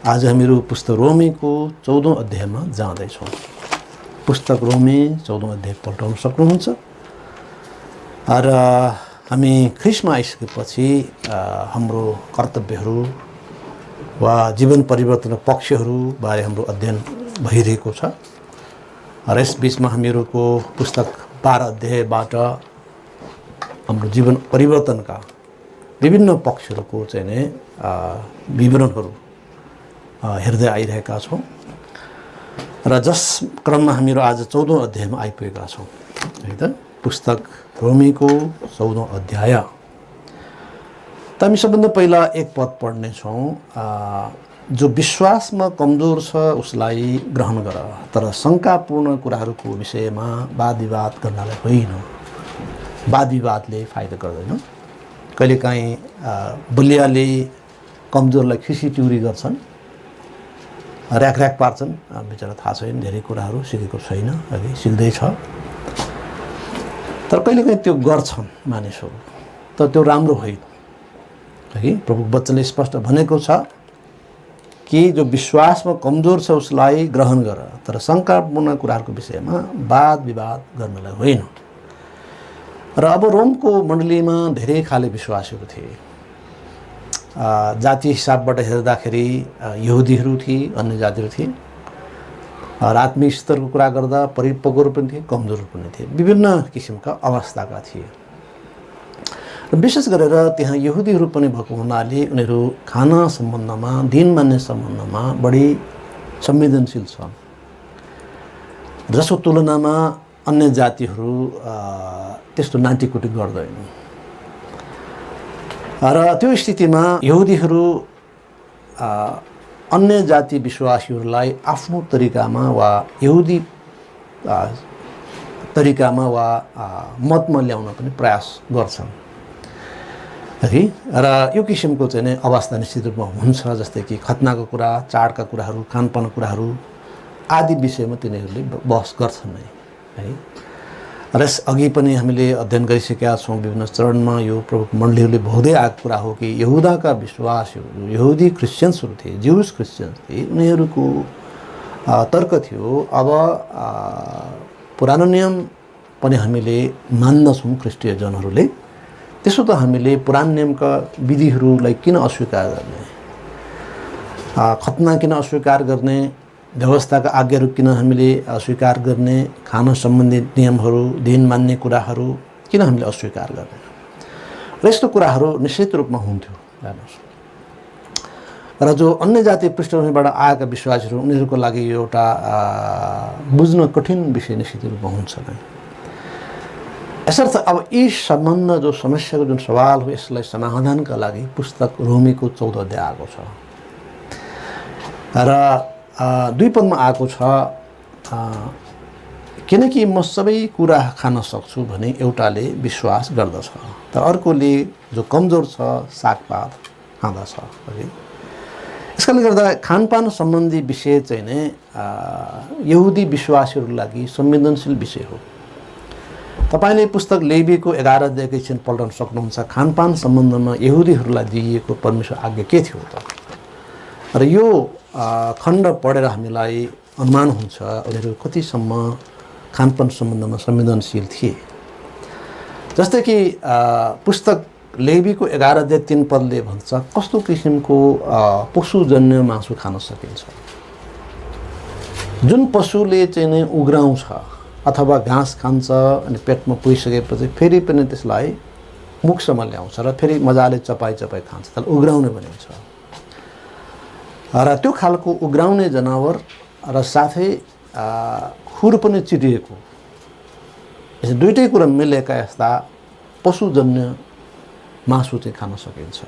आज हामीहरू पुस्तक रोमीको 14औं अध्यायमा जाँदैछौँ। पुस्तक रोमी 14औं अध्याय पल्टाउन सक्नुहुन्छ। र हामी ख्रीष्टमा आइसकेपछि हाम्रो कर्तव्यहरू वा जीवन परिवर्तन पक्षहरू बारे हाम्रो अध्ययन भइरहेको छ। र यस बीचमा हामीहरूको पुस्तक 12 अध्यायबाट हाम्रो जीवन परिवर्तनका विभिन्न पक्षहरूको चाहिँ विवरणहरू हेर्दै आइरहेका छौँ र जस क्रममा हामीहरू आज 14औं अध्यायमा आइपुगेका छौँ है त। पुस्तक रोमीको 14औं अध्याय। त हामी सबभन्दा पहिला एक पद पढ्ने छौँ। जो विश्वासमा कमजोर छ उसलाई ग्रहण गर, तर शङ्कापूर्ण कुराहरूको विषयमा वाद विवाद गर्नलाई होइन। वाद विवादले फाइदा गर्दैन। कहिलेकाहीँ बलियाले कमजोरलाई खिसीट्युरी गर्छन्, र्याक पार्छन्। बिचरा थाहा छैन, धेरै कुराहरू सिकेको छैन, अघि सिक्दैछ। तर कहिलेकाहीँ त्यो गर्छन् मानिसहरू, तर त्यो राम्रो होइन। है, प्रभु वचनले स्पष्ट भनेको छ कि जो विश्वासमा कमजोर छ उसलाई ग्रहण गर, तर शङ्कापूर्ण कुराहरूको विषयमा वाद विवाद गर्नलाई होइन। र अब रोमको मण्डलीमा धेरै खाले विश्वासीहरू थिए। जातीय हिसाबबाट हेर्दाखेरि यहुदीहरू थिए, अन्य जातिहरू थिए। र आत्मिक स्तरको कुरा गर्दा परिपक्वहरू पनि थिए, कमजोर पनि थिए। विभिन्न किसिमका अवस्थाका थिए। र विशेष गरेर त्यहाँ यहुदीहरू पनि भएको हुनाले उनीहरू खाना सम्बन्धमा, दिन मान्ने सम्बन्धमा बढी संवेदनशील छन्, जसको तुलनामा अन्य जातिहरू त्यस्तो नाटीकुटी गर्दैन। र त्यो स्थितिमा यहुदीहरू अन्य जाति विश्वासीहरूलाई आफ्नो तरिकामा वा यहुदी तरिकामा वा मतमा ल्याउन पनि प्रयास गर्छन् है। र यो किसिमको चाहिँ अवस्था निश्चित रूपमा हुन्छ। जस्तै कि खतनाको कुरा, चाडका कुराहरू, खानपानको कुराहरू आदि विषयमा तिनीहरूले बहस गर्छन् है। र अघि पनि हामीले अध्ययन गरिसकेका छौँ विभिन्न चरणमा। यो प्रमुख मण्डलीहरूले भोग्दै आएको कुरा हो कि यहुदाका विश्वासीहरू, यहुदी क्रिस्चियन्सहरू थिए, ज्युस क्रिस्चियन्स थिए, उनीहरूको तर्क थियो अब पुरानो नियम पनि हामीले मान्दछौँ ख्रिस्टीय जनहरूले, त्यसो त हामीले पुरानो नियमका विधिहरूलाई किन अस्वीकार गर्ने, खतना किन अस्वीकार गर्ने, व्यवस्थाका आज्ञाहरू किन हामीले अस्वीकार गर्ने, खाना सम्बन्धी नियमहरू, दिन मान्ने कुराहरू किन हामीले अस्वीकार गर्ने। र यस्तो कुराहरू निश्चित रूपमा हुन्थ्यो हेर्नुहोस्। र जो अन्य जातीय पृष्ठभूमिबाट आएका विश्वासीहरू, उनीहरूको लागि यो एउटा बुझ्न कठिन विषय निश्चित रूपमा हुन्छ नै। यसर्थ अब यी सम्बन्ध जो समस्याको जुन सवाल हो, यसलाई समाधानका लागि पुस्तक रोमीको 14 अध्याय आएको छ। र 2 पदमा आएको छ, किनकि म सबै कुरा खान सक्छु भने एउटाले विश्वास गर्दछ, तर अर्कोले जो कमजोर छ सागपात खाँदछ। यसकारणले गर्दा खानपान सम्बन्धी विषय चाहिँ नै यहुदी विश्वासीहरूको लागि संवेदनशील विषय हो। तपाईँले पुस्तक लेवीको 11 अध्यायको एकछिन पल्टाउन सक्नुहुन्छ। खानपान सम्बन्धमा यहुदीहरूलाई दिइएको परमेश्वर आज्ञा के थियो त? र यो खण्ड पढेर हामीलाई अनुमान हुन्छ उनीहरू कतिसम्म खानपान सम्बन्धमा संवेदनशील थिए। जस्तै कि पुस्तक लेवीको 11 अध्याय 3 पदले भन्छ कस्तो किसिमको पशुजन्य मासु खान सकिन्छ। जुन पशुले चाहिँ नै उग्राउँछ अथवा घाँस खान्छ अनि पेटमा पुगिसकेपछि फेरि पनि त्यसलाई मुखसम्म ल्याउँछ र फेरि मजाले चपाई खान्छ, त्यसलाई उग्राउने भनिन्छ। र त्यो खालको उग्राउने जनावर र साथै खुर पनि चिटिएको, यसो दुईटै कुरा मिलेका यस्ता पशुजन्य मासु चाहिँ खान सकिन्छ।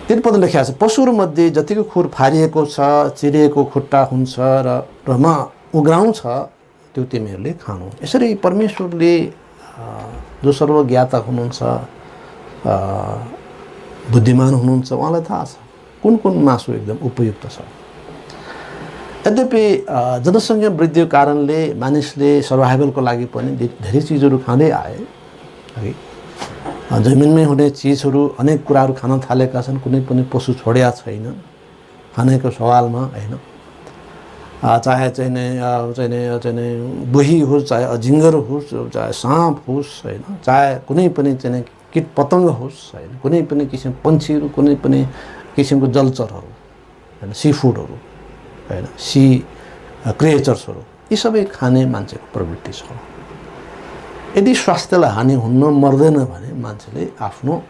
3 पद लेखिएको छ, पशुहरूमध्ये जतिको खुर फारिएको छ, चिरिएको खुट्टा हुन्छ र रमा उग्राउँछ त्यो तिमीहरूले खानु। यसरी परमेश्वरले जो सर्वज्ञाता हुनुहुन्छ, बुद्धिमान हुनुहुन्छ, उहाँलाई थाहा छ कुन कुन मासु एकदम उपयुक्त छ। यद्यपि जनसङ्ख्या वृद्धिको कारणले मानिसले सर्भाइभलको लागि पनि धेरै चिजहरू खाँदै आए है। जमिनमै हुने चिजहरू अनेक कुराहरू खान थालेका छन्, कुनै पनि पशु छोडेका छैन। खानेको सवालमा हैन चाहे चाहिँ बुही होस्, चाहे अजिङ्गर होस्, चाहे साँप होस् हैन, चाहे कुनै पनि चाहिँ कीट पतङ्ग होस् हैन, कुनै पनि किसिम पन्छीहरू, कुनै पनि किसिमको जलचरहरू हैन, सी फुडहरू हैन, सी क्रिएचर्सहरू, यी सबै खाने मान्छेको प्रवृत्ति छ। यदि स्वास्थ्यलाई हानि हुन्न मर्दैन भने मान्छेले आफ्नो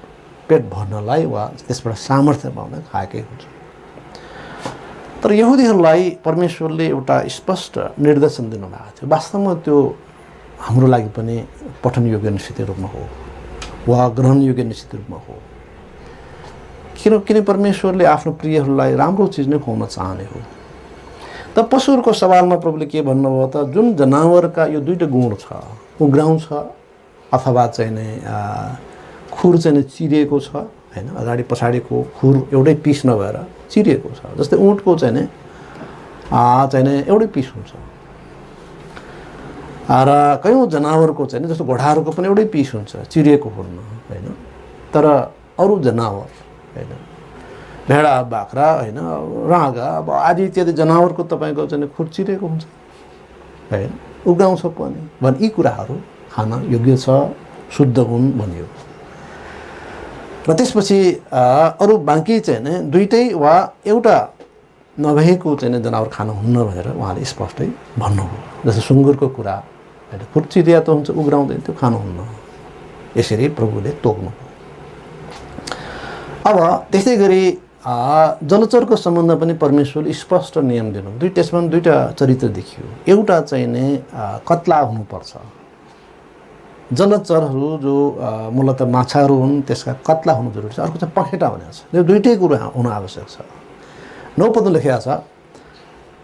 पेट भर्नलाई वा त्यसबाट सामर्थ्य पाउन खाएकै हुन्छ। तर यहुदीहरूलाई परमेश्वरले एउटा स्पष्ट निर्देशन दिनुभएको थियो। वास्तवमा त्यो हाम्रो लागि पनि पठन योग्य निश्चित रूपमा हो वा ग्रहण योग्य निश्चित रूपमा हो। किन परमेश्वरले आफ्नो प्रियहरूलाई राम्रो चिज नै खुवाउन चाहने हो। त पशुहरूको सवालमा प्रभुले के भन्नुभयो त, जुन जनावरका यो दुईटा गुण छ, उग्राउँछ अथवा चाहिँ नि खुर चाहिँ चिरिएको छ हैन, अगाडि पछाडिको खुर एउटै पिस नभएर चिरिएको छ। जस्तै ऊँटको चाहिँ नि एउटै पिस हुन्छ र कयौँ जनावरको चाहिँ जस्तो घोडाहरूको पनि एउटै पिस हुन्छ, चिरिएको हुन्न हैन। तर अरू जनावर हैन, भेडा, बाख्रा हैन, राँगा अब आदि इत्यादि जनावरको तपाईँको चाहिँ खुर चिरिएको हुन्छ हैन, उगाउँछ पनि भने यी कुराहरू खान योग्य छ, शुद्ध हुन् भनियो। र त्यसपछि अरू बाँकी चाहिँ नि दुईटै वा एउटा नभएको चाहिँ जनावर खानु हुन्न भनेर उहाँले स्पष्टै भन्नुभयो। जस्तो सुँगुरको कुरा हैन, खुर चिरिया त हुन्छ, उग्राउँदैन, त्यो खानुहुन्न, यसरी प्रभुले तोक्नुभयो। अब त्यस्तै गरी जलचरको सम्बन्ध पनि परमेश्वरले स्पष्ट नियम दिनु। त्यसमा दुईटा चरित्र देखियो। एउटा चाहिँ नि कत्ला हुनुपर्छ। जलचरहरू जो मूलतः माछाहरू हुन् त्यसका कत्ला हुनु जरुरी छ। अर्को चाहिँ पखेटा भनेको छ। यो दुईटै कुरो हुन आवश्यक छ। 9 पदमा लेखेको छ,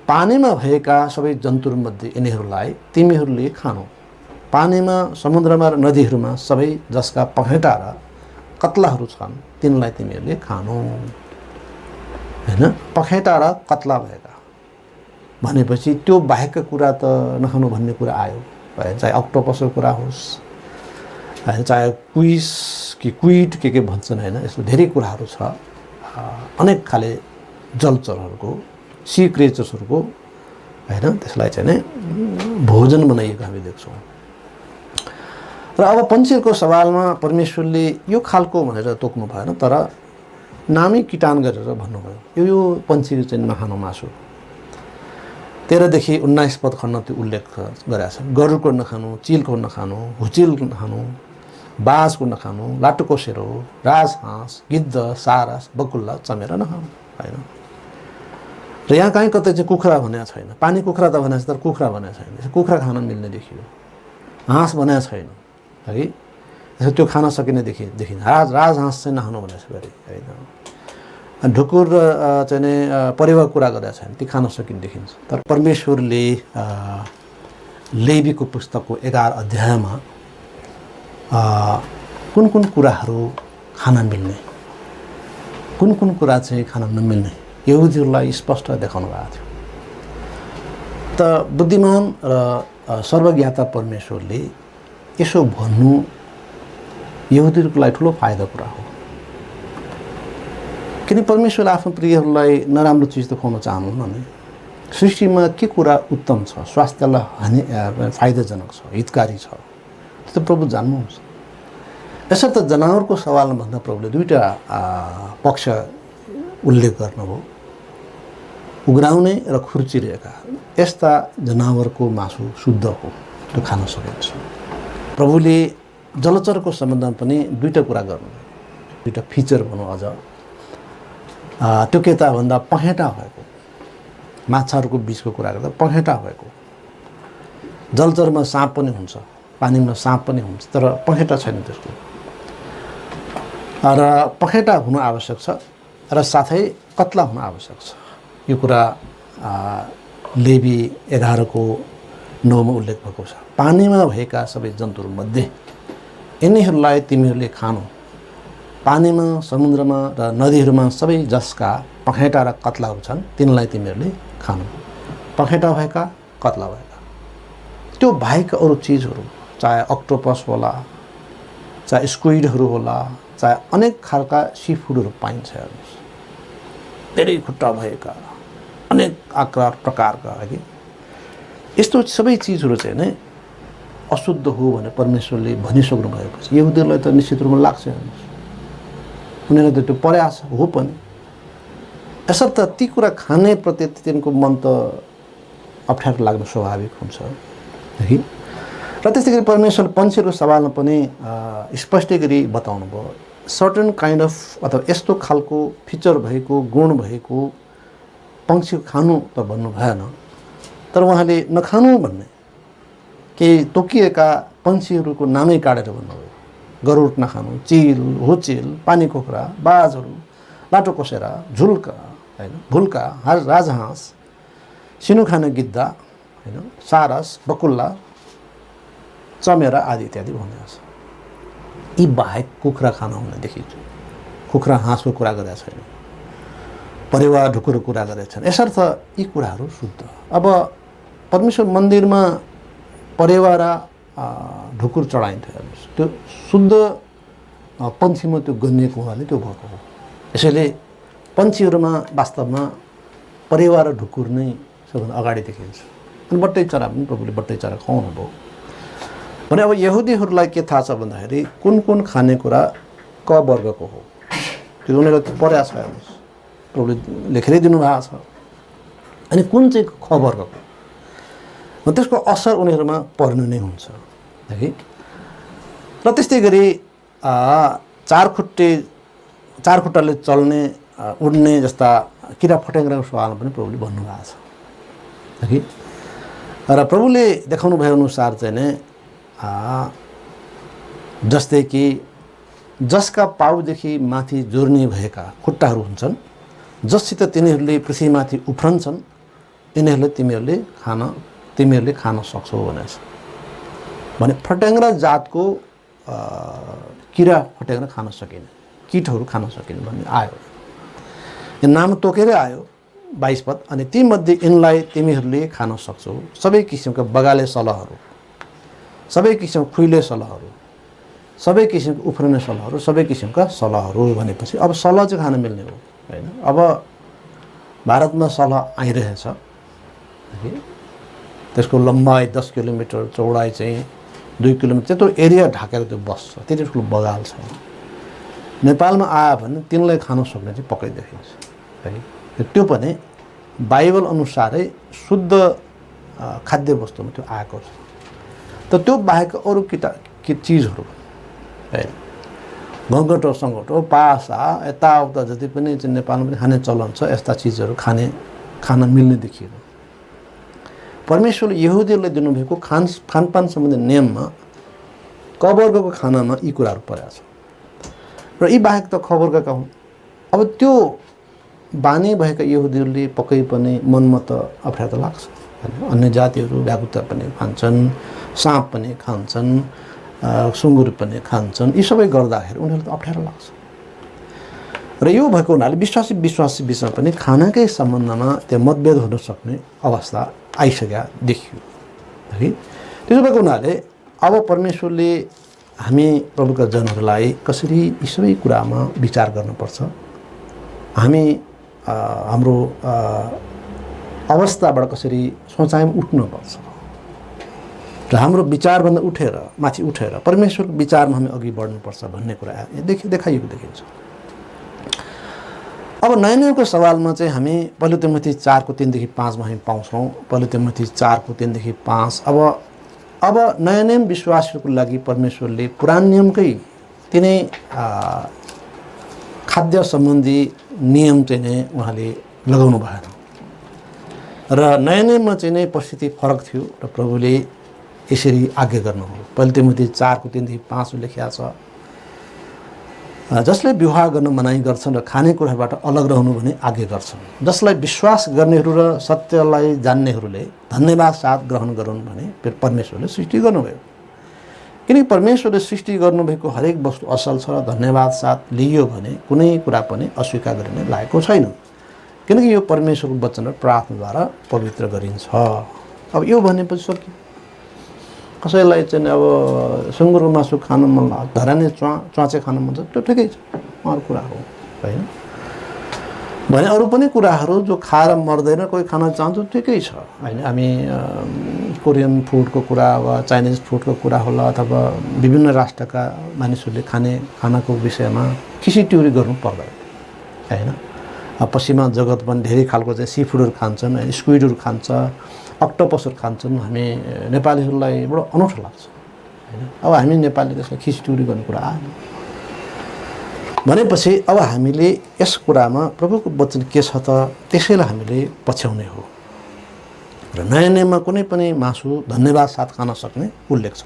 पानीमा भएका सबै जन्तुहरूमध्ये यिनीहरूलाई तिमीहरूले खानु। पानीमा, समुद्रमा र नदीहरूमा सबै जसका पखेटा र कत्लाहरू छन् तिनलाई तिमीहरूले खानु हैन। पखेटा र कत्ला भएका भनेपछि त्यो बाहेकका कुरा त नखानु भन्ने कुरा आयो है। चाहे अक्टोपसको कुरा होस् हैन, चाहे क्विस कि क्विट के भन्छन् हैन, यस्तो धेरै कुराहरू छ। अनेक खाले जलचरहरूको, सी क्रिएचर्सहरूको हैन, त्यसलाई चाहिँ नि भोजन बनाइएको हामी देख्छौँ। र अब पन्छीहरूको सवालमा परमेश्वरले यो खालको भनेर तोक्नु भएन, तर नामी किटान गरेर भन्नुभयो यो पन्छीहरू चाहिँ नखानु मासु। 13 देखि 19 पद खण्ड त्यो उल्लेख गरेका छन्। गरुडको नखानु, चिलको नखानु, हुचिल नखानु, बाजको नखानु, लाटुकोसेरो, राजहाँस, गिद्ध, सारस, बकुल्ला, चमेरा नखानु हैन। र यहाँ कहीँ कतै चाहिँ कुखुरा भनेको छैन। पानी कुखुरा त भनेको छ, तर कुखुरा भनेको छैन। कुखुरा खान मिल्ने देखियो। हाँस भनेको छैन है, त्यो खान सकिने देखिन्छ। राजहाँस चाहिँ नखानु भनेको छ फेरि हैन। ढुकुर चाहिँ नि परेवा कुरा गरेका छैन, ती खान सकिने देखिन्छ। तर परमेश्वरले लेवीको पुस्तकको 11 अध्यायमा कुन कुन कुराहरू खान मिल्ने, कुन कुन कुरा चाहिँ खान नमिल्ने यहुदीहरूलाई स्पष्ट देखाउनु भएको थियो। त बुद्धिमान र सर्वज्ञाता परमेश्वरले यसो भन्नु यहुदीहरूको लागि ठुलो फाइदा कुरा हो। किन परमेश्वरले आफ्नो प्रियहरूलाई नराम्रो चिज त खुवाउन चाहनुहुन्न नि। सृष्टिमा के कुरा उत्तम छ, स्वास्थ्यलाई हानि फाइदाजनक छ, हितकारी छ, त्यो त प्रभु जान्नुहुन्छ। यसर्थ जनावरको सवालमा भन्दा प्रभुले दुईटा पक्ष उल्लेख गर्नुभयो, उग्राउने र खुर्चिरहेका। यस्ता जनावरको मासु शुद्ध हो, त्यो खान सकिन्छ। प्रभुले जलचरको सम्बन्धमा पनि दुईटा कुरा गर्नुभयो, दुईटा फिचर भनौँ अझ। त्यो के त भन्दा पखेटा भएको, माछाहरूको बिचको कुरा गर्दा पखेटा भएको। जलचरमा साँप पनि हुन्छ, पानीमा साँप पनि हुन्छ, तर पखेटा छैन त्यसको। र पखेटा हुनु आवश्यक छ र साथै कत्ला हुनु आवश्यक छ। यो कुरा लेवी 11:9 मा उल्लेख भएको छ। पानीमा भएका सबै जन्तुहरूमध्ये यिनीहरूलाई तिमीहरूले खानु। पानीमा, समुद्रमा र नदीहरूमा सबै जसका पखेटा र कत्लाहरू छन् तिनलाई तिमीहरूले खानु। पखेटा भएका, कत्ला भएका। त्यो बाहेक अरू चिजहरू, चाहे अक्टोपस होला, चाहे स्क्विडहरू होला, चाहे अनेक खालका सी फुडहरू पाइन्छ। धेरै खुट्टा भएका अनेक आकार प्रकारका है यस्तो सबै चिजहरू चाहिँ नै अशुद्ध हो भनेर परमेश्वरले भनिसक्नु भएपछि यहुदीहरूलाई त निश्चित रूपमा लाग्छ उनीहरूलाई त त्यो परेको छ हो पनि यसर्थ ती कुरा खाने प्रति तिनको मन त अप्ठ्यारो लाग्न स्वाभाविक हुन्छ है र त्यस्तै गरी परमेश्वर पन्छीहरूको सवालमा पनि स्पष्ट गरी बताउनु भयो सर्टन काइन्ड अफ अथवा यस्तो खालको फिचर भएको गुण भएको पक्षी खानु त भन्नु भएन तर उहाँले नखानु भन्ने केही तोकिएका पन्छीहरूको नामै काटेर भन्नुभयो गरुड नखानु चिल होचिल पानी कुखुरा बाजहरू लाटो कोसेरा झुल्का हैन भुल्का राजहाँस सिनु खाने गिद्दा हैन सारस बकुल्ला चमेरा आदि इत्यादि भन्दैछ यी बाहेक कुखुरा खान हुन देखिन्छ कुखुरा हाँसको कुरा गरेका छैन परिवार ढुकुरको कुरा गरेका छन् यसर्थ यी कुराहरू शुद्ध अब परमेश्वर मन्दिरमा परिवार ढुकुर चढाइन्थ्यो हेर्नुहोस् त्यो शुद्ध पन्छीमा त्यो गनिएको हुनाले त्यो भएको हो यसैले पन्छीहरूमा वास्तवमा परिवार ढुकुर नै सबभन्दा अगाडि देखिन्छ अनि बट्टै चरा पनि प्रभुले बट्टै चरा खुवाउनु भयो भने अब यहुदीहरूलाई के थाहा छ भन्दाखेरि कुन कुन खानेकुरा क वर्गको हो त्यो उनीहरूलाई परेको छ हेर्नुहोस् प्रभुले लेखेरै दिनुभएको छ अनि कुन चाहिँ ख वर्गको त्यसको असर उनीहरूमा पर्नु नै हुन्छ है र त्यस्तै गरी चार खुट्टाले चल्ने उड्ने जस्ता किरा फटेङ्ग्राको सवालमा पनि प्रभुले भन्नुभएको छ है र प्रभुले देखाउनु भए अनुसार चाहिँ नै जस्तै कि जसका पाउदेखि माथि जोड्ने भएका खुट्टाहरू हुन्छन् जससित तिनीहरूले पृथ्वीमाथि उफ्रन्छन् तिमीहरूले खान सक्छौ भनेछ भने फटेङ्ग्रा जातको किरा फटेङ्ग्रा खान सकिने किटहरू खान सकिने भन्ने आयो यो नाम तोकेरै आयो 22 पद अनि तीमध्ये यिनलाई तिमीहरूले खान सक्छौ सबै किसिमका बगाले सलहहरू सबै किसिमको खुइले सलहहरू सबै किसिमको उफ्रने सलहहरू सबै किसिमका सलहहरू भनेपछि अब सलह चाहिँ खान मिल्ने हो हैन अब भारतमा सलह आइरहेछ त्यसको लम्बाइ 10 किलोमिटर चौडाइ चाहिँ 2 किलोमिटर त्यो एरिया ढाकेर त्यो बस्छ त्यति ठुलो बगाल छ नेपालमा आयो भने तिनलाई खान सक्ने चाहिँ पक्कै देखिन्छ है त्यो पनि बाइबल अनुसारै शुद्ध खाद्य वस्तुमा त्यो आएको छ त त्यो बाहेक अरू चिजहरू है घङ्गटो सङ्गटो पासा यताउता जति पनि चाहिँ नेपालमा पनि खाने चलन छ यस्ता चिजहरू खान मिल्ने देखियो परमेश्वरले यहुदीहरूलाई दिनुभएको खानपान सम्बन्धी नियममा क वर्गको खानामा यी कुराहरू परेको छ र यी बाहेक त ख वर्गका हुन् अब त्यो बानी भएका यहुदीहरूले पक्कै पनि मनमा त अप्ठ्यारो त लाग्छ अन्य जातिहरू भ्यागुता पनि खान्छन् साँप पनि खान्छन् सुँगुर पनि खान्छन् यी सबै गर्दाखेरि उनीहरूलाई त अप्ठ्यारो लाग्छ र यो भएको हुनाले विश्वासी बिचमा पनि खानाकै सम्बन्धमा त्यो मतभेद हुन सक्ने अवस्था आइसकेका देखियो है त्यसो भएको हुनाले अब परमेश्वरले हामी प्रभुका जनहरूलाई कसरी यी सबै कुरामा विचार गर्नुपर्छ हामी हाम्रो अवस्थाबाट कसरी सोचाइमा उठ्नुपर्छ र हाम्रो विचारभन्दा माथि उठेर परमेश्वरको विचारमा हामी अघि बढ्नुपर्छ भन्ने कुरा देखाइएको देखिन्छ अब नयाँ नियमको सवालमा चाहिँ हामी पहिलो तिमोथी 4 को 3 देखि 5 मा हामी पाउँछौँ पहिलो तिमोथी 4 को 3 देखि 5 अब नयाँ नियम विश्वासीहरूको लागि परमेश्वरले पुरानो नियमकै तिनै खाद्य सम्बन्धी नियम चाहिँ नै उहाँले लगाउनु भएन र नयाँ नियममा चाहिँ नै परिस्थिति फरक थियो र प्रभुले यसरी आज्ञा गर्नुभयो पहिलो तिमोथी 4 को 3 देखि 5 मा लेखिएको छ जसले विवाह गर्न मनाइ गर्छन् र खानेकुराबाट अलग रहनु भने आज्ञा गर्छन् जसलाई विश्वास गर्नेहरू र सत्यलाई जान्नेहरूले धन्यवाद साथ ग्रहण गरून् भने परमेश्वरले सृष्टि गर्नुभयो किनकि परमेश्वरले सृष्टि गर्नुभएको हरेक वस्तु असल छ र धन्यवाद साथ लियो भने कुनै कुरा पनि अस्वीकार गरिने लागेको छैन किनकि यो परमेश्वरको वचन र प्रार्थनाद्वारा पवित्र गरिन्छ अब यो भनेपछि सकियो कसैलाई चाहिँ अब सुँगुरको मासु खान मन लाग्छ धराने च्वाचे खान मन छ त्यो ठिकै छ अरू कुरा हो हैन भने अरू पनि कुराहरू जो खाएर मर्दैन, कोही खान चाहन्छ ठिकै छ होइन। हामी कोरियन फुडको कुरा वा चाइनिज फुडको कुरा होला अथवा विभिन्न राष्ट्रका मानिसहरूले खाने खानाको विषयमा खिसीट्युरी गर्नु पर्दैन होइन। पश्चिमा जगत पनि धेरै खालको चाहिँ सी फुडहरू खान्छन्, स्क्विडहरू खान्छ, अक्टोपसहरू खान्छन्। हामी नेपालीहरूलाई बडो अनौठो लाग्छ होइन। अब हामी नेपालीले त्यसलाई खिसीट्युरी गर्ने कुरा आएन भनेपछि अब हामीले यस कुरामा प्रभुको वचन के छ त त्यसैलाई हामीले पछ्याउने हो। र नयाँ नियममा कुनै पनि मासु धन्यवाद साथ खान सक्ने उल्लेख छ।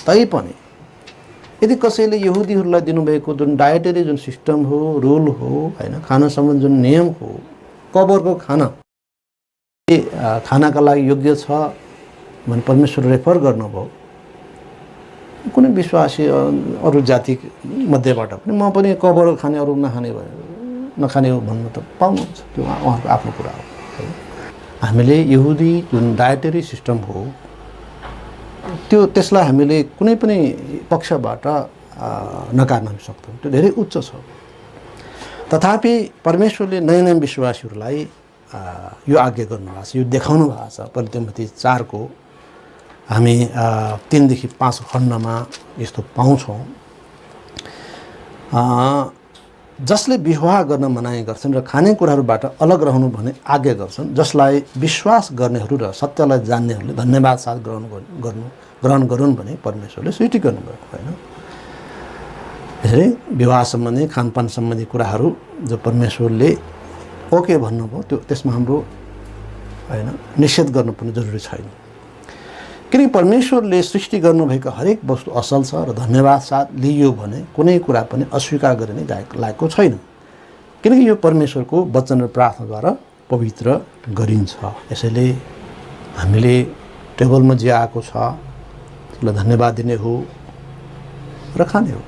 तैपनि यदि कसैले यहुदीहरूलाई दिनुभएको जुन डायटरी जुन सिस्टम हो, रुल हो होइन, खाना सम्बन्धी जुन नियम हो, कबरको खाना खानाका लागि योग्य छ भने परमेश्वर रेफर गर्नुभयो। कुनै विश्वासी अरू जाति मध्येबाट पनि म पनि कबर खाने अरू नखाने हो भन्नु त पाउनुहुन्छ, त्यो उहाँको आफ्नो कुरा हो। हामीले यहुदी जुन डायटरी सिस्टम हो त्यसलाई हामीले कुनै पनि पक्षबाट नकार्न सक्दैनौँ, त्यो धेरै उच्च छ। तथापि परमेश्वरले नयाँ नयाँ विश्वासीहरूलाई यो आज्ञा गर्नुभएको छ, यो देखाउनु भएको छ। पहिलो तिमोथी 4 को हामी 3 देखि 5 खण्डमा यस्तो पाउँछौँ। जसले विवाह गर्न मनाइ गर्छन् र खानेकुराहरूबाट अलग रहनु भने आज्ञा गर्छन्, जसलाई विश्वास गर्नेहरू र सत्यलाई जान्नेहरूले धन्यवाद साथ ग्रहण गरून् भने परमेश्वरले सृष्टि गर्नुभएको होइन। यसरी विवाह सम्बन्धी खानपान सम्बन्धी कुराहरू जो परमेश्वरले ओके भन्नुभयो त्यो त्यसमा हाम्रो होइन निषेध गर्नु पनि जरुरी छैन। किनकि परमेश्वरले सृष्टि गर्नुभएको हरेक वस्तु असल छ र धन्यवाद साथ लिइयो भने कुनै कुरा पनि अस्वीकार गरिने लागेको छैन। किनकि यो परमेश्वरको वचन र प्रार्थनाद्वारा पवित्र गरिन्छ। यसैले हामीले टेबलमा जे आएको छ त्यसलाई धन्यवाद दिने हो र खाने हो।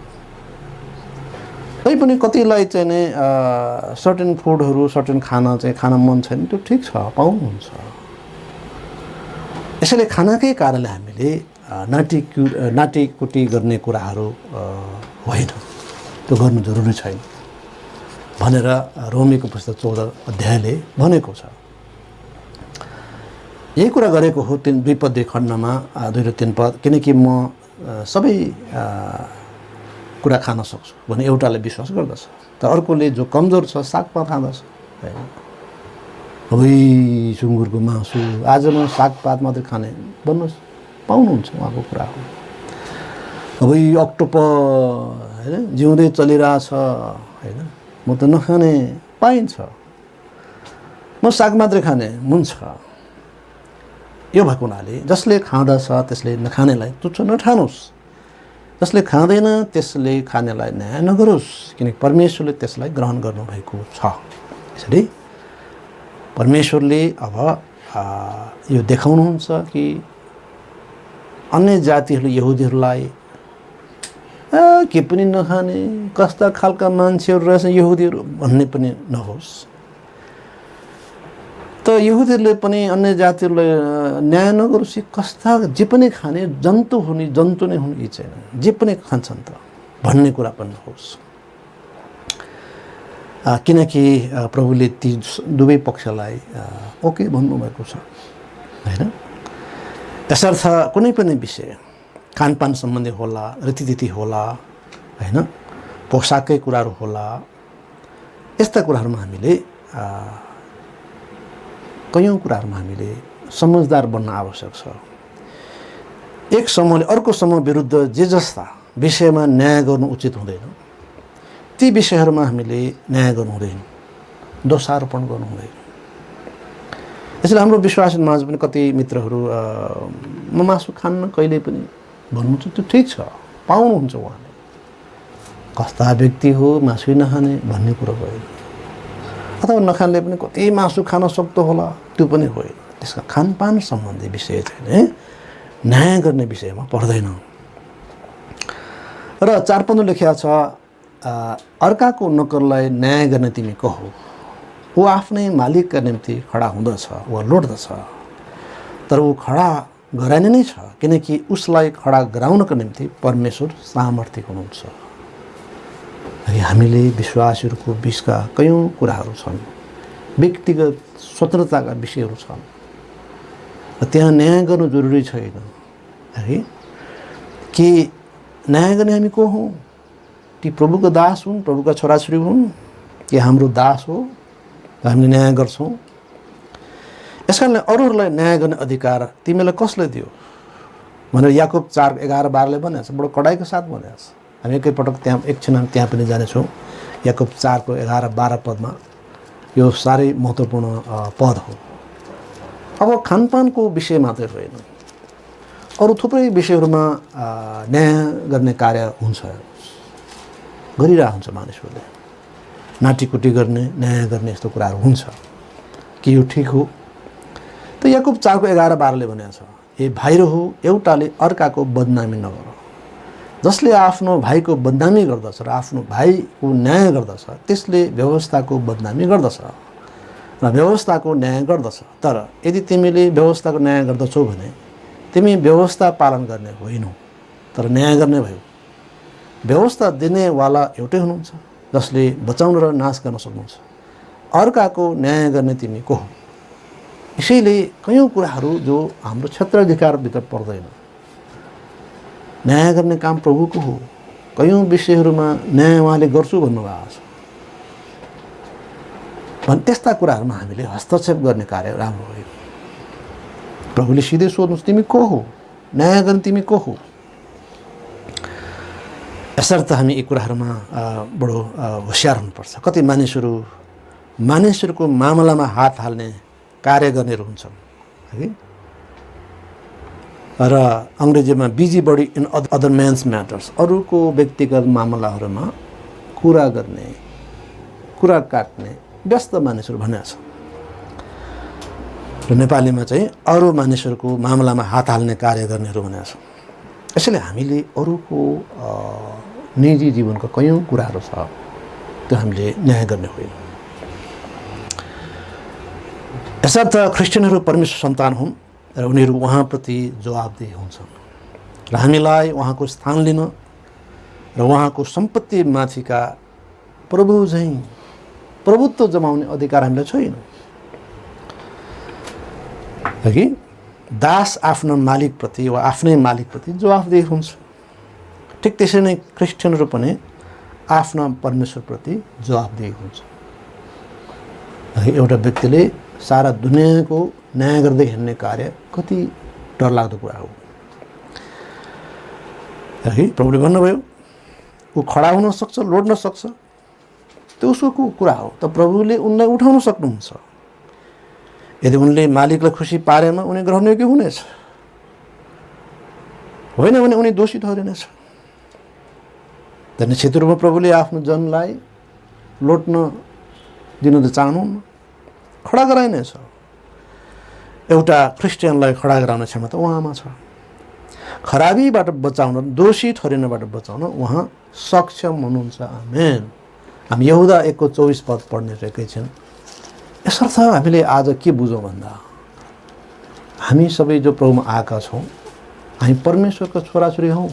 तैपनि कतिलाई चाहिँ नै सर्टेन फुडहरू सर्टेन खाना चाहिँ खान मन छैन, त्यो ठिक छ, पाउनुहुन्छ। यसैले खानाकै कारणले हामीले नाटीकुटी गर्ने कुराहरू होइन, त्यो गर्नु जरुरी छैन भनेर रोमीको पुस्तक 14 अध्यायले भनेको छ। यही कुरा गरेको हो 2 पद 2 खण्डमा 2 र 3 पद। किनकि म सबै कुरा खान सक्छु भने एउटाले विश्वास गर्दछ, तर अर्कोले जो कमजोर छ सागपात खाँदछ होइन। अब सुँगुरको मासु आज म सागपात मात्रै खाने भन्नुहोस्, पाउनुहुन्छ उहाँको कुरा हो। अब अक्टोपस होइन जिउँदै चलिरहेछ होइन, म त नखाने पाइन्छ, म साग मात्रै खाने हुन्छ। यो भएको हुनाले जसले खाँदछ त्यसले नखानेलाई तुच्छ नठानोस्, जसले खाँदैन त्यसले खानेलाई न्याय नगरोस्, किनकि परमेश्वरले त्यसलाई ग्रहण गर्नुभएको छ। यसरी परमेश्वरले अब यो देखाउनुहुन्छ कि अन्य जातिहरूले यहुदीहरूलाई के पनि नखाने कस्ता खालका मान्छेहरू रहेछ यहुदीहरू भन्ने पनि नहोस्। त यहुदीहरूले पनि अन्य जातिहरूलाई न्याय नगरोस्, कस्ता जे पनि खाने जन्तु हुने जन्तु नै हुने छैन, जे पनि खान्छन् त भन्ने कुरा पनि नहोस्। किनकि प्रभुले ती दुवै पक्षलाई ओके भन्नुभएको छ होइन। यसर्थ कुनै पनि विषय खानपान सम्बन्धी होला, रीतिथिति होला होइन, पोसाकै कुराहरू होला, यस्ता कुराहरूमा हामीले कयौँ कुराहरूमा हामीले समझदार बन्न आवश्यक छ। एक समूहले अर्को समूह विरुद्ध जे जस्ता विषयमा न्याय गर्नु उचित हुँदैन, ती विषयहरूमा हामीले न्याय गर्नु हुँदैन, दोषारोपण गर्नु हुँदैन। यसैले हाम्रो विश्वासमाझ पनि कति मित्रहरू म मासु खान्न कहिले पनि भन्नुहुन्छ, त्यो ठिक छ, पाउनुहुन्छ उहाँले। कस्ता व्यक्ति हो मासु नखाने भन्ने कुरो होइन, अथवा नखानेले पनि कति मासु खान सक्दो होला त्यो पनि होइन। त्यसका खानपान सम्बन्धी विषय चाहिँ न्याय गर्ने विषयमा पर्दैन। र 4 पद लेखिएको छ, अर्काको नोकरलाई न्याय गर्ने तिमी कहो, ऊ आफ्नै मालिकका निम्ति खडा हुँदछ वा लोड्दछ, तर ऊ खडा गराइने नै छ, किनकि उसलाई खडा गराउनको निम्ति परमेश्वर सामर्थ्य हुनुहुन्छ हामीले विश्वासीहरूको बिचका कयौँ कुराहरू छन्, व्यक्तिगत स्वतन्त्रताका विषयहरू छन्। त्यहाँ न्याय गर्नु जरुरी छैन है। कि न्याय गर्ने हामी को हौँ? कि प्रभुको दास हुन्, प्रभुका छोराछोरी हुन्, कि हाम्रो दास हो हामीले न्याय गर्छौँ? यस कारणले अरूहरूलाई न्याय गर्ने अधिकार तिमीलाई कसले दियो भनेर याकुब 4:11-12ले भनेको छ, बडो कडाइको साथ भनेको छ। हामी एकैपटक त्यहाँ एकछिन हामी त्यहाँ पनि जानेछौँ। याकुब 4:11-12 पदमा यो साह्रै महत्त्वपूर्ण पद हो। अब खानपानको विषय मात्रै होइन, अरू थुप्रै विषयहरूमा न्याय गर्ने कार्य हुन्छ, गरिरहेको हुन्छ मानिसहरूले। नाटीकुटी गर्ने, न्याय गर्ने यस्तो कुराहरू हुन्छ कि यो ठिक हो? त याकुब 4:11-12ले भनेको छ, ए भाइहरू, एउटाले अर्काको बदनामी नगर। जसले आफ्नो भाइको बदनामी गर्दछ र आफ्नो भाइको न्याय गर्दछ त्यसले व्यवस्थाको बदनामी गर्दछ र व्यवस्थाको न्याय गर्दछ। तर यदि तिमीले व्यवस्थाको न्याय गर्दछौ भने तिमी व्यवस्था पालन गर्ने होइनौ तर न्याय गर्ने भयो। व्यवस्था दिनेवाला एउटै हुनुहुन्छ जसले बचाउन र नाश गर्न सक्नुहुन्छ। अर्काको न्याय गर्ने तिमी को हो? यसैले कयौँ कुराहरू जो हाम्रो क्षेत्राधिकारभित्र पर्दैन, न्याय गर्ने काम प्रभुको हो। कयौँ विषयहरूमा न्याय उहाँले गर्छु भन्नुभएको छ भने त्यस्ता कुराहरूमा हामीले हस्तक्षेप गर्ने कार्य राम्रो हो। प्रभुले सिधै सोध्नुहोस्, तिमी को हो? न्याय गर्ने तिमी को हो? यसर्थ हामी यी कुराहरूमा बडो होसियार हुनुपर्छ। कति मानिसहरूको मामलामा हात हाल्ने कार्य गर्नेहरू हुन्छन् है। र अङ्ग्रेजीमा busy body in other man's matters, अरूको व्यक्तिगत मामलाहरूमा कुरा गर्ने, कुरा काट्ने व्यस्त मानिसहरू भनेको छ। र नेपालीमा चाहिँ अरू मानिसहरूको मामलामा हात हाल्ने कार्य गर्नेहरू भनेको छ। यसैले हामीले अरूको निजी जीवनको कयौँ कुराहरू छ, त्यो हामीले न्याय गर्ने होइन। यसर्थ क्रिस्चियनहरू परमेश्वर सन्तान हुन् र उनीहरू उहाँप्रति जवाबदेही हुन्छन् र हामीलाई उहाँको स्थान लिन र उहाँको सम्पत्तिमाथिका प्रभु झैँ प्रभुत्व जमाउने अधिकार हामीलाई छैन। कि दास आफ्नो मालिकप्रति वा आफ्नै मालिकप्रति जवाबदेही हुन्छ। ठिक त्यसै नै क्रिस्चियनहरू पनि आफ्ना परमेश्वरप्रति जवाबदेही हुन्छ। एउटा व्यक्तिले सारा दुनियाँको न्याय गर्दै हिँड्ने कार्य कति डरलाग्दो कुरा हो है। प्रभुले भन्नुभयो ऊ खडा हुन सक्छ, लड्न सक्छ, त्यो उसको कुरा हो। त प्रभुले उनलाई उठाउन सक्नुहुन्छ। यदि उनले मालिकलाई खुसी पारेमा उनी ग्रहण योग्य हुनेछ, होइन भने उनी दोषी ठहरिनेछ। निश्चित रूपमा प्रभुले आफ्नो जनलाई लड्न दिन त चाहनुहुन्न, खडा गराइनेछ। एउटा क्रिस्चियनलाई खडा गराउने क्षमता उहाँमा छ। खराबीबाट बचाउन, दोषी ठहरिनबाट बचाउन उहाँ सक्षम हुनुहुन्छ। आमेन। हामी यहुदा 1:24 पद पढ्ने एकैछिन। यसर्थ हामीले आज के बुझौँ भन्दा, हामी सबै जो प्रभुमा आएका छौँ, हामी परमेश्वरको छोराछोरी हौँ।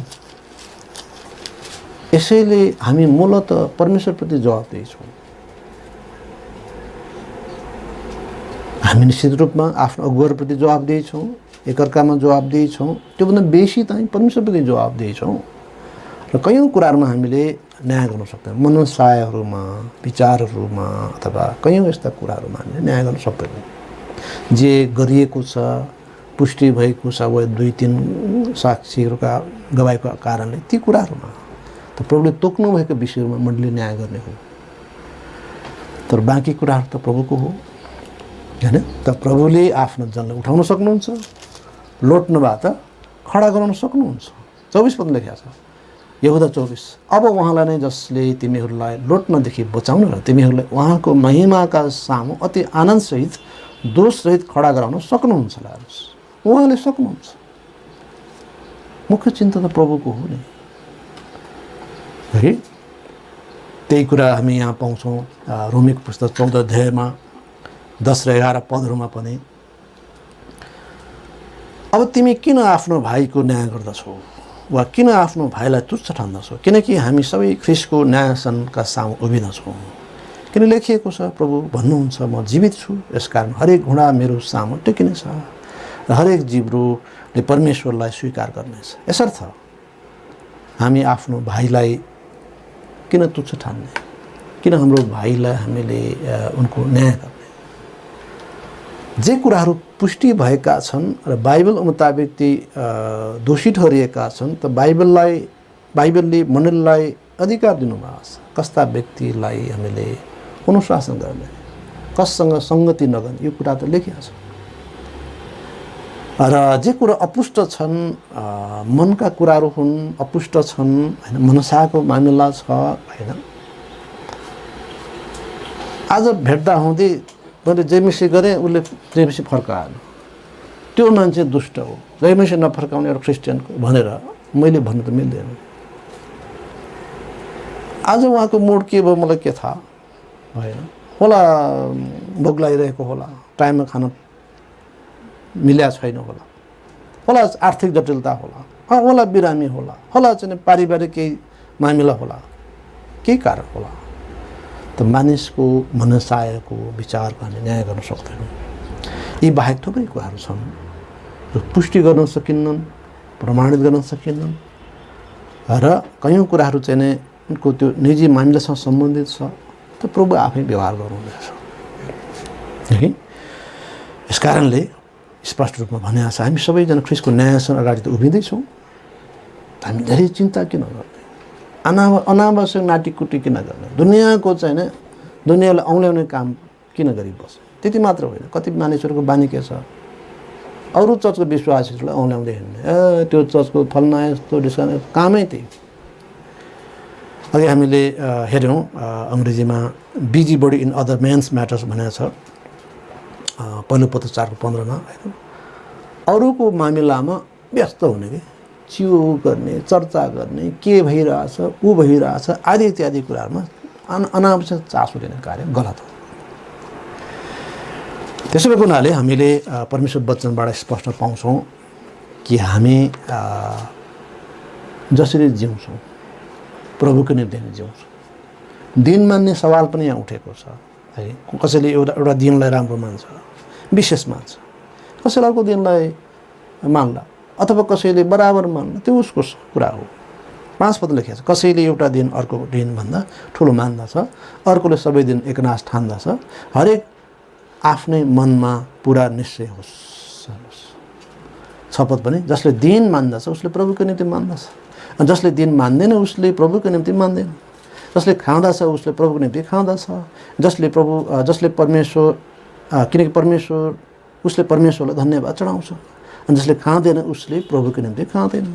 यसैले हामी मूलत परमेश्वरप्रति जवाबदेही छौँ। हामी निश्चित रूपमा आफ्नो अगुवाहरूप्रति जवाबदेही छौँ, एकअर्कामा जवाबदेही छौँ। त्योभन्दा बेसी त हामी परमेश्वरप्रति जवाबदेही छौँ। र कयौँ कुराहरूमा हामीले न्याय गर्न सक्दैनौँ। मनसायहरूमा, विचारहरूमा अथवा कयौँ यस्ता कुराहरूमा हामीले न्याय गर्न सक्दैनौँ। जे गरिएको छ, पुष्टि भएको छ वा 2-3 साक्षीहरूका गवाईको कारणले ती कुराहरूमा त प्रभुले तोक्नु भएको विषयहरूमा मण्डली न्याय गर्ने हो। तर बाँकी कुराहरू त प्रभुको हो हैन। त प्रभुले आफ्नो जनलाई उठाउन सक्नुहुन्छ, लोट्नुभए त खडा गराउन सक्नुहुन्छ। 24 पद लेखेको छ यहुदा 24। अब उहाँलाई नै जसले तिमीहरूलाई लोट्नदेखि बचाउन र तिमीहरूलाई उहाँको महिमाका सामु अति आनन्दसहित दोषरहित खडा गराउन सक्नुहुन्छ। उहाँले सक्नुहुन्छ। मुख्य चिन्ता त प्रभुको हो नि है। त्यही कुरा हामी यहाँ पाउँछौँ रोमीको पुस्तक 14 अध्यायमा 10 र 11 पदहरूमा पनि। अब तिमी किन आफ्नो भाइको न्याय गर्दछौ? वा किन आफ्नो भाइलाई तुच्छ ठान्दछौ? किनकि हामी सबै ख्रिस्टको न्यायासनका सामु उभिँदछौँ। किन लेखिएको छ, प्रभु भन्नुहुन्छ, म जीवित छु, यसकारण हरेक घुँडा मेरो सामु टेकिनेछ र हरेक जिब्रोले परमेश्वरलाई स्वीकार गर्नेछ। यसर्थ हामी आफ्नो भाइलाई किन तुच्छ ठान्ने? किन हाम्रो भाइलाई हामीले उनको न्याय गर्ने? जे कुराहरू पुष्टि भएका छन् र बाइबल मुताबिक ती दोषी ठहरिएका छन्, त बाइबलले मण्डलीलाई अधिकार दिनुभएको छ कस्ता व्यक्तिलाई हामीले अनुशासन गर्ने, कससँग सङ्गति नगर्ने, यो कुरा त लेखिएको छ। र जे कुरा अपुष्ट छन्, मनका कुराहरू हुन्, अपुष्ट छन् होइन, मनसाको मामिला छ होइन। आज भेट्दा हुँदै मैले जेमिसी गरेँ, उसले जेमिसी फर्काएन, त्यो मान्छे दुष्ट हो, जेमिसी नफर्काउने एउटा क्रिस्चियनको भनेर मैले भन्नु त मिल्दैन। आज उहाँको मुड के भयो मलाई के थाहा होइन, होला भोक लागिरहेको होला, टाइममा खाना मिल्या छैन होला आर्थिक जटिलता होला बिरामी होला चाहिँ पारिवारिक केही मामिला होला, केही कारण होला। त मानिसको मनसायको विचारको हामी न्याय गर्न सक्दैनौँ। यी बाहेक थुप्रै कुराहरू छन् जो पुष्टि गर्न सकिन्नन्, प्रमाणित गर्न सकिन्नन् र कयौँ कुराहरू चाहिँ नै उनको त्यो निजी मामिलासँग सम्बन्धित छ, त प्रभु आफै व्यवहार गर्नुहुँदैछ है। यस कारणले स्पष्ट रूपमा भनेको छ, हामी सबैजना ख्रिस्टको न्यायसँग अगाडि त उभिँदैछौँ, हामी धेरै चिन्ता किन गर्ने, अनावश्यक नाटीकुटी किन गर्ने, दुनियाँको चाहिँ नै दुनियाँलाई औँल्याउने काम किन गरिबस्छ। त्यति मात्र होइन, कति मानिसहरूको बानी के छ, अरू चर्चको विश्वासीहरूलाई औँल्याउँदै हिँड्ने, त्यो चर्चको फलना यस्तो डिस्काउन्ट कामै त्यही। अघि हामीले हेऱ्यौँ अङ्ग्रेजीमा busy body in other men's matters भनेको छ, पहिलो पत्र 4:15 होइन। अरूको मामिलामा व्यस्त हुने कि चियो गर्ने, चर्चा गर्ने, के भइरहेछ, ऊ भइरहेछ आदि इत्यादि कुराहरूमा अनावश्यक चासो लिने कार्य गलत हो। त्यसो भएको हुनाले हामीले परमेश्वर वचनबाट स्पष्ट पाउँछौँ कि हामी जसरी जिउँछौँ प्रभुको निम्ति जिउँछौँ। दिन मान्ने सवाल पनि यहाँ उठेको छ है। कसैले एउटा दिनलाई राम्रो मान्छ, विशेष मान्छ, कसैले अर्को दिनलाई मान्ला अथवा कसैले बराबर मान्ला, त्यो उसको कुरा हो। 5 पद लेखेको छ, कसैले एउटा दिन अर्को दिनभन्दा ठुलो मान्दछ, अर्कोले सबै दिन एकनाश ठान्दछ, हरेक आफ्नै मनमा पुरा निश्चय होस्। 6 पद पनि, जसले दिन मान्दछ उसले प्रभुको निम्ति मान्दछ, जसले दिन मान्दैन उसले प्रभुको निम्ति मान्दैन, जसले खाँदछ उसले प्रभुको निम्ति खाँदछ, जसले परमेश्वर किनकि परमेश्वर उसले परमेश्वरलाई धन्यवाद चढाउँछ, अनि जसले खाँदैन उसले प्रभुको निम्ति खाँदैन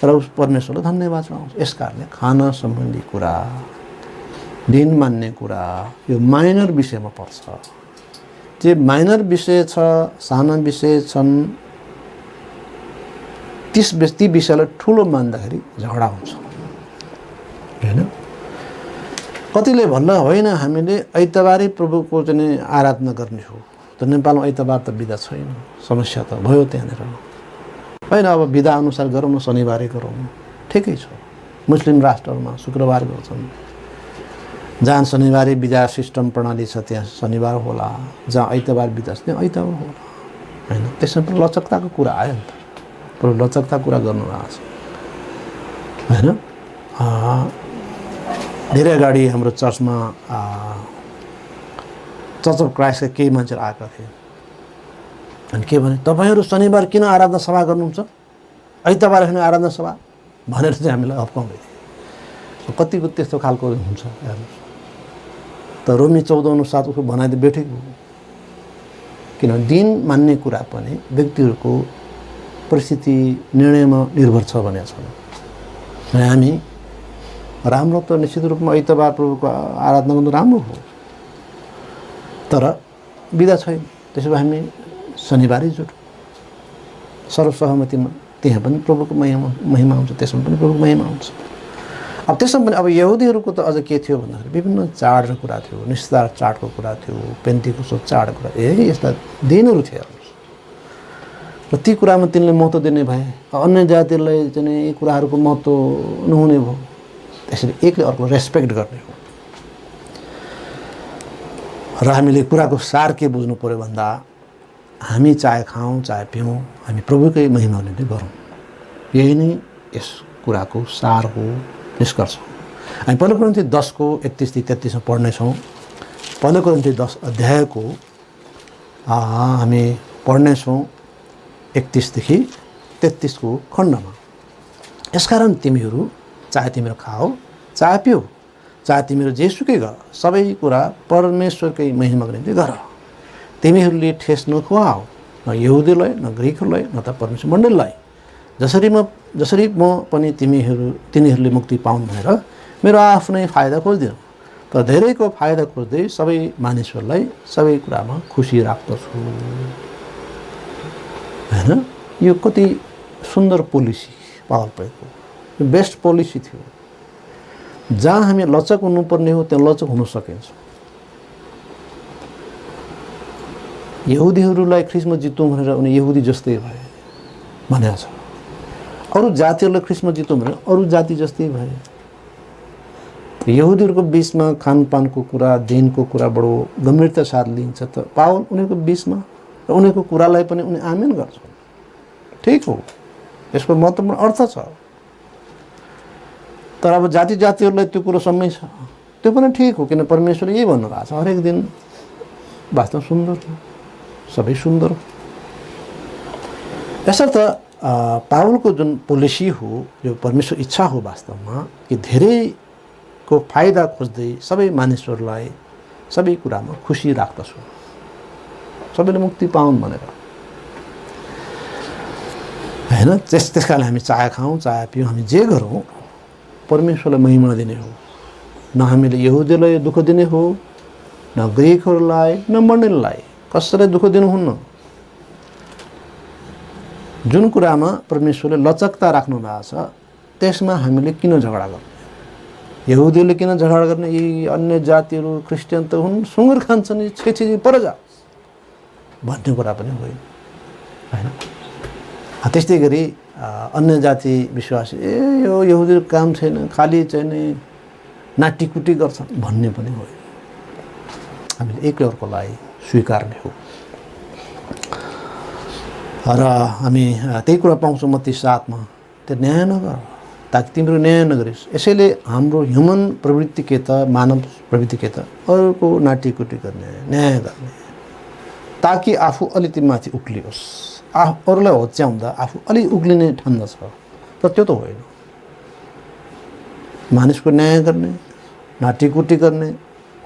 र उस परमेश्वरलाई धन्यवाद चढाउँछ। यस कारणले खाना सम्बन्धी कुरा, दिन मान्ने कुरा यो माइनर विषयमा पर्छ। जे माइनर विषय छ, साना विषय छन्, ती विषयलाई ठुलो मान्दाखेरि झगडा हुन्छ होइन। कतिले भन्न होइन हामीले आइतबारै प्रभुको चाहिँ आराधना गर्ने हो, त नेपालमा आइतबार त बिदा छैन, समस्या त भयो त्यहाँनिर होइन। अब बिदा अनुसार गरौँ न, शनिबारै गरौँ, ठिकै छ। मुस्लिम राष्ट्रहरूमा शुक्रबार गर्छन्, जहाँ शनिबारै बिदा सिस्टम प्रणाली छ त्यहाँ शनिबार होला, जहाँ आइतबार बिदा छ त्यहाँ आइतबार होला होइन। त्यसमा लचकताको कुरा आयो नि त, प्रभु लचकता कुरा गर्नुभएको छ होइन। धेरै अगाडि हाम्रो चर्चमा चर्च अफ क्राइस्टका केही मान्छेहरू आएका थिए अनि के भने, तपाईँहरू शनिबार किन आराधना सभा गर्नुहुन्छ, आइतबार होइन आराधना सभा भनेर चाहिँ हामीलाई हप्काउँदै थिए। कतिको त्यस्तो खालको हुन्छ हेर्नुहोस् त। रोमी 14 अनुसार उसको भनाइ त बेठिक हो, किनभने दिन मान्ने कुरा पनि व्यक्तिहरूको परिस्थिति निर्णयमा निर्भर छ भनेको छ। हामी राम्रो त निश्चित रूपमा आइतबार प्रभुको आराधना गर्नु राम्रो हो, तर बिदा छैन। त्यसो भए हामी शनिबारै जुटौँ सर्वसहमतिमा, त्यहाँ पनि प्रभुको महिमा हुन्छ, त्यसमा पनि प्रभुको महिमा हुन्छ। अब त्यसमा पनि अब यहुदीहरूको त अझ के थियो भन्दाखेरि विभिन्न चाडको कुरा थियो, निस्तार चाडको कुरा थियो, पेन्टिकोसको चाडको कुरा, यस्ता दिनहरू थिए। र र ती कुरामा तिनले महत्त्व दिने भए, अन्य जातिहरूलाई चाहिँ यी कुराहरूको महत्त्व नहुने भयो। त्यसरी एकले अर्को रेस्पेक्ट गर्ने हो। र हामीले कुराको सार के बुझ्नु पर्यो भन्दा हामी चाहे खाऊँ चाहे पिउँ हामी प्रभुकै महिमाले नै गरौँ। यही नै यस कुराको सार हो, निष्कर्ष हो। हामी पहिलो कोरिन्थी 10को 31-33 पढ्नेछौँ। पहिलो कोरिन्थी 10 अध्यायको हामी पढ्नेछौँ 31देखि 33को खण्डमा। यसकारण तिमीहरू चाहे तिमीहरू खाओ चाहे पिउ चाहे तिमीहरू जेसुकै गर, सबै कुरा परमेश्वरकै महिमाको निम्ति गर। तिमीहरूले ठेस नखुवाओ, न यहुदीलाई न ग्रिकहरूलाई न त परमेश्वर मण्डलीलाई। जसरी म पनि तिनीहरूले मुक्ति पाउन् भनेर मेरो आफ्नै फाइदा खोज्दिनँ, तर धेरैको फाइदा खोज्दै सबै मानिसहरूलाई सबै कुरामा खुसी राख्दछु। हैन, यो कति सुन्दर पोलिसी पावल प्रयोगको, यो बेस्ट पोलिसी थियो। जहाँ हामी लचक हुनुपर्ने हो त्यहाँ लचक हुन सकिन्छ। यहुदीहरूलाई ख्रिस्टमा जितौँ भनेर उनी यहुदी जस्तै भए भनेको छ। अरू जातिहरूलाई ख्रिस्टमा जितौँ भनेर अरू जाति जस्तै भए। यहुदीहरूको बिचमा खानपानको कुरा, दिनको कुरा बडो गम्भीरता साथ लिन्छ। त पावल उनीहरूको बिचमा र उनीहरूको कुरालाई पनि उनी आमेन गर्छ। ठिक हो, यसको महत्त्वपूर्ण अर्थ छ। तर अब जातिहरूलाई त्यो कुरो सम्मै छ, त्यो पनि ठिक हो। किन परमेश्वरले यही भन्नुभएको छ, हरेक दिन वास्तव सुन्दर हो, सबै सुन्दर हो। यसर्थ पावलको जुन पोलिसी हो, यो परमेश्वर इच्छा हो वास्तवमा कि धेरैको फाइदा खोज्दै सबै मानिसहरूलाई सबै कुरामा खुसी राख्दछु, सबैले मुक्ति पाउन् भनेर। हैन, त्यस कारणले हामी चाहे खाऊँ चाहे पिउँ, हामी जे गरौँ परमेश्वरलाई महिमा दिने हो। न हामीले यहुदीलाई दुःख दिने हो, न ग्रिकहरूलाई न मण्डलीलाई, कसैलाई दुःख दिनुहुन्न। जुन कुरामा परमेश्वरले लचकता राख्नु भएको छ त्यसमा हामीले किन झगडा गर्ने? यहुदीहरूले किन झगडा गर्ने? यी अन्य जातिहरू क्रिस्चियन त हुन्, सुँगुर खान्छन्, छेछि पर जा भन्ने कुरा पनि होइन। होइन, त्यस्तै गरी अन्य जाति विश्वासी यो यहुदीको काम छैन, खालि चाहिँ नि नाटीकुटी गर्छन् भन्ने पनि होइन। हामीले एकै अर्कोलाई स्वीकार्ने हो। र हामी त्यही कुरा पाउँछौँ मत्ती 7मा, त्यो न्याय नगर ताकि तिम्रो न्याय नगरिस्। यसैले हाम्रो ह्युमन प्रवृत्ति के त, मानव प्रवृत्ति के त, अरूको नाटीकुटी गर्ने, न्याय गर्ने, ताकि आफू अलिकति माथि उक्लियोस्। अरूलाई होच्याउँदा आफू अलि उक्लिने ठान्दछ, तर त्यो त होइन। मानिसको न्याय गर्ने, नाटीकुटी गर्ने,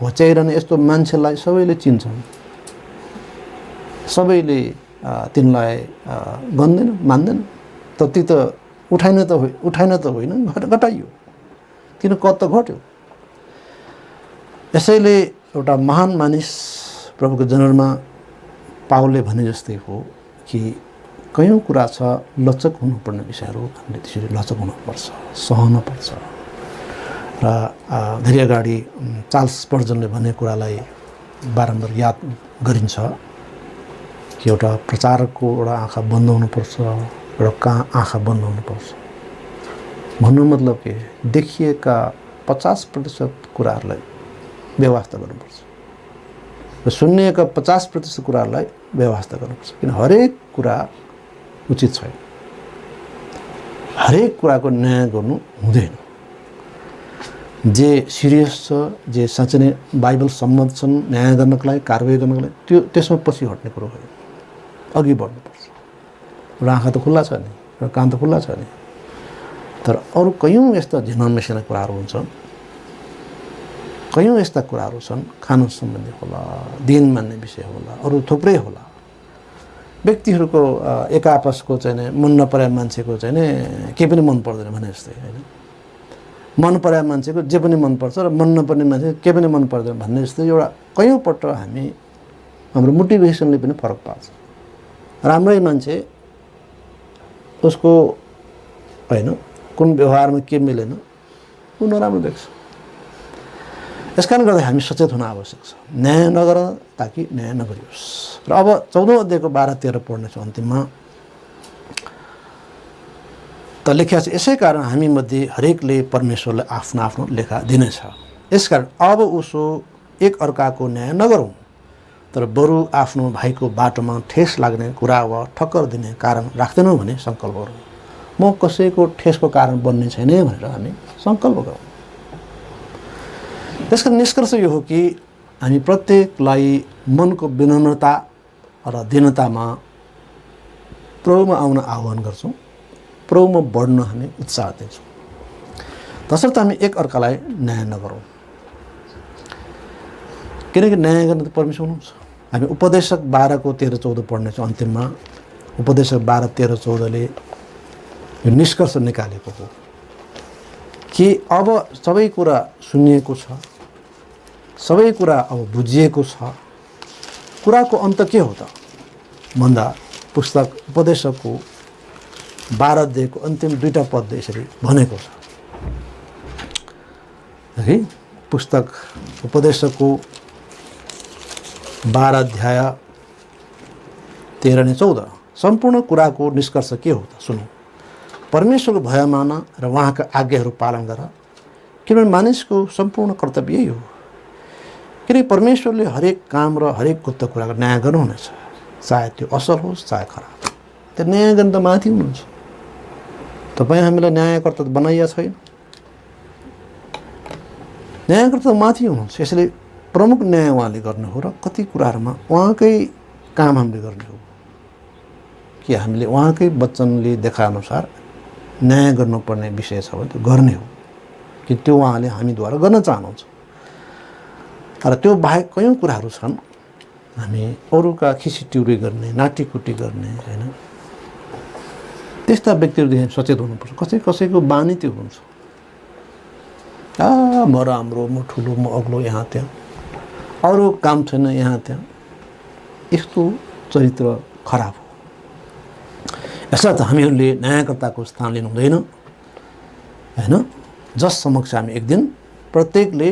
होच्याइरहने यस्तो मान्छेलाई सबैले चिन्छन्, सबैले तिनलाई गन्दैन, मान्दैन। तर ती त उठाइन त होइन, घटाइयो, तिन कद त घट्यो। यसैले एउटा महान मानिस प्रभुको जनरमा पावलले भने जस्तै हो कि कयौँ कुरा छ लचक हुनुपर्ने विषयहरू, हामीले त्यसरी लचक हुनुपर्छ, सहनुपर्छ। र धेरै अगाडि चार्ल्स स्पर्जनले भनेको कुरालाई बारम्बार याद गरिन्छ कि एउटा प्रचारकको एउटा आँखा बन्द हुनुपर्छ, एउटा आँखा बन्द हुनुपर्छ। भन्नु मतलब के, देखिएका 50% कुराहरूलाई व्यवस्था गर्नुपर्छ र सुन्निएका 50% कुराहरूलाई व्यवस्था गर्नुपर्छ। किन हरेक कुरा उचित छैन, हरेक कुराको न्याय गर्नु हुँदैन। जे सिरियस छ, जे साँच्चै नै बाइबल सम्मत छन् न्याय गर्नको लागि, कारवाही गर्नको लागि, त्यसमा पछि हट्ने कुरो होइन, अघि बढ्नुपर्छ। एउटा आँखा त खुल्ला छ नि, एउटा कान त खुल्ला छ नि। तर अरू कयौँ यस्ता झिना मेसिना कुराहरू हुन्छन्, कयौँ यस्ता कुराहरू छन्, खानु सम्बन्धी होला, दिन मान्ने विषय होला, अरू थुप्रै होला। व्यक्तिहरूको एक आपसको चाहिँ मन नपरे मान्छेको चाहिँ केही पनि मन पर्दैन भने जस्तै होइन, मन पराए मान्छेको जे पनि मनपर्छ र मन नपर्ने मान्छे केही पनि मन पर्दैन भन्ने जस्तै एउटा कयौँ पल्ट हाम्रो मोटिभेसनले पनि फरक पार्छ। राम्रै मान्छे उसको होइन कुन व्यवहारमा के मिलेन ऊ नराम्रो देख्छ। यस कारणले गर्दा हामी सचेत हुन आवश्यक छ, न्याय नगर ताकि न्याय नगरियोस्। र अब 14औं अध्यायको 12-13 पढ्नेछौँ अन्तिममा। लेखिया छ यसै कारण हामीमध्ये हरेकले परमेश्वरलाई आफ्नो आफ्नो लेखा दिनेछ। यसकारण अब उसो एक अर्काको न्याय नगरौँ, तर बरु आफ्नो भाइको बाटोमा ठेस लाग्ने कुरा वा ठक्कर दिने कारण राख्दैनौँ भने सङ्कल्प गरौँ। म कसैको ठेसको कारण बन्ने छैन भनेर हामी सङ्कल्प गरौँ। त्यसको निष्कर्ष यो हो कि हामी प्रत्येकलाई मनको विनम्रता र दीनतामा प्रभुमा आउन आह्वान गर्छौँ, प्रभुमा बढ्न हामी उत्साह दिन्छौँ, तसर्थ हामी एक अर्कालाई न्याय नगरौँ। किनकि न्याय गर्ने त परमेश्वर हुनुहुन्छ। हामी उपदेशक 12 को 13-14 पढ्नेछौँ। अन्तिममा उपदेशक 12-13-14ले यो निष्कर्ष निकालेको हो कि अब सबै कुरा सुनिएको छ, सबै कुरा अब बुझिएको छ, कुराको अन्त के हो त भन्दा पुस्तक उपदेशकको 12 अध्यायको अन्तिम 2टा पदले यसरी भनेको छ है। पुस्तक उपदेशकको 12 अध्याय 13-14 सम्पूर्ण कुराको निष्कर्ष के हो त सुनौ। परमेश्वरको भय मान र उहाँका आज्ञाहरू पालन गर, किनभने मानिसको सम्पूर्ण कर्तव्य यही हो। किनकि परमेश्वरले हरेक काम र हरेक गुप्त कुराको न्याय गर्नुहुनेछ, चाहे त्यो असल होस् चाहे खराब। त्यो न्याय गर्न त माथि हुनुहुन्छ। तपाईँ हामीलाई न्यायकर्ता बनाइया छैन, न्यायकर्ता माथि हुनुहुन्छ। यसैले प्रमुख न्याय उहाँले गर्ने हो र कति कुराहरूमा उहाँकै काम हामीले गर्ने हो कि हामीले उहाँकै वचनले देखाएअनुसार न्याय गर्नुपर्ने विषय छ भने त्यो गर्ने हो कि त्यो उहाँले हामीद्वारा गर्न चाहनुहुन्छ। तर त्यो बाहेक कयौँ कुराहरू छन् हामी अरूका खिसीटिउरी गर्ने, नाटीकुटी गर्ने होइन, त्यस्ता व्यक्तिहरूदेखि सचेत हुनुपर्छ। कसैको बानी त्यो हुन्छ, म राम्रो, म ठुलो, म अग्लो, यहाँ त्यहाँ, अरू काम छैन यहाँ त्यहाँ, यस्तो चरित्र खराब हो। यसर्थ हामीहरूले न्यायकर्ताको स्थान लिनु हुँदैन होइन, जस समक्ष हामी एक दिन प्रत्येकले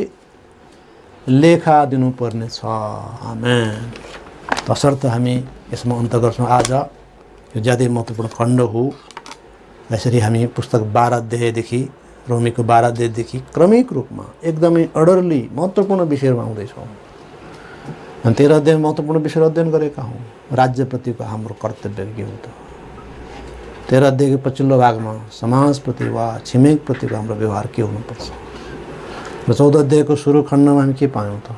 लेखा दिनुपर्ने छ। आमेन। तसर्थ हामी यसमा अन्त गर्छौँ। आज यो ज्यादै महत्त्वपूर्ण खण्ड हो। यसरी हामी पुस्तक 12 अध्यायदेखि रोमीको 12 अध्यायदेखि क्रमिक रूपमा एकदमै अर्डरली महत्त्वपूर्ण विषयहरूमा आउँदैछौँ। अनि 13 अध्याय महत्त्वपूर्ण विषय अध्ययन गरेका हौँ। राज्यप्रतिको हाम्रो कर्तव्य के हो त? 13 अध्यायको पछिल्लो भागमा समाजप्रति वा छिमेकप्रतिको हाम्रो व्यवहार के हुनुपर्छ र 14 अध्यायको सुरु खण्डमा हामी के पायौँ त?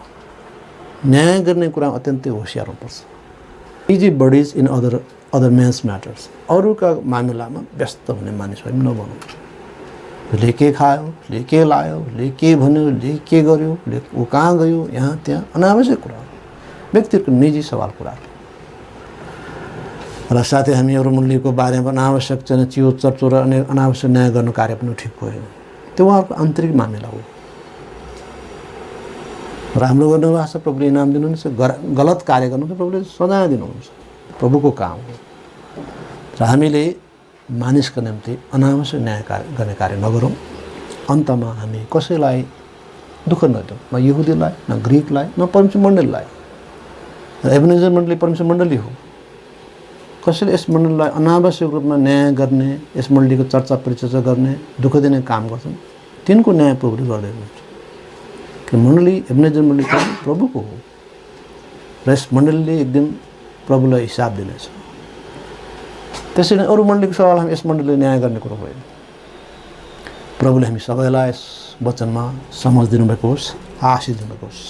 न्याय गर्ने कुरा अत्यन्तै होसियार हुनुपर्छ। Busybodies in other men's matters. अरूका मामिलामा व्यस्त हुने मानिसहरू नबनौँ। उसले के खायो, उसले के लायो, उसले के भन्यो, उसले के गर्यो, उसले ऊ कहाँ गयो, यहाँ त्यहाँ अनावश्यक कुराहरू, व्यक्तिहरूको निजी सवाल कुराहरू। र साथै हामी अरू मूल्यको बारेमा अनावश्यक चाहिँ चियो चर्चो र अनावश्यक न्याय गर्नु कार्य पनि ठिक होइन। त्यो उहाँहरूको आन्तरिक मामिला हो। राम्रो गर्नुभएको छ, प्रभुले इनाम दिनुहुन्छ। गलत कार्य गर्नुहुन्छ, प्रभुले सजाय दिनुहुन्छ। प्रभुको काम हो। र हामीले मानिसको निम्ति अनावश्यक न्याय गर्ने कार्य नगरौँ। अन्तमा हामी कसैलाई दुःख नदिउँ, न यहुदीलाई, न ग्रिकलाई, न परमेश्वर मण्डलीलाई। एबेनेजर मण्डली परमेश्वर मण्डली हो। कसैले यस मण्डलीलाई अनावश्यक रूपमा न्याय गर्ने, यस मण्डलीको चर्चा परिचर्चा गर्ने, दुःख दिने काम गर्छन्, तिनको न्याय प्रभुले गर्दै हुनुहुन्छ। कि मण्डली एबेनेजर मण्डली प्रभुको हो र यस मण्डलीले एक दिन प्रभुलाई हिसाब दिनेछ। त्यसैले अरू मण्डलीको सवाल हामी यस मण्डलीले न्याय गर्ने कुरो होइन। प्रभुले हामी सबैलाई यस वचनमा समझ दिनुभएको होस्, आशिष दिनुभएको होस्।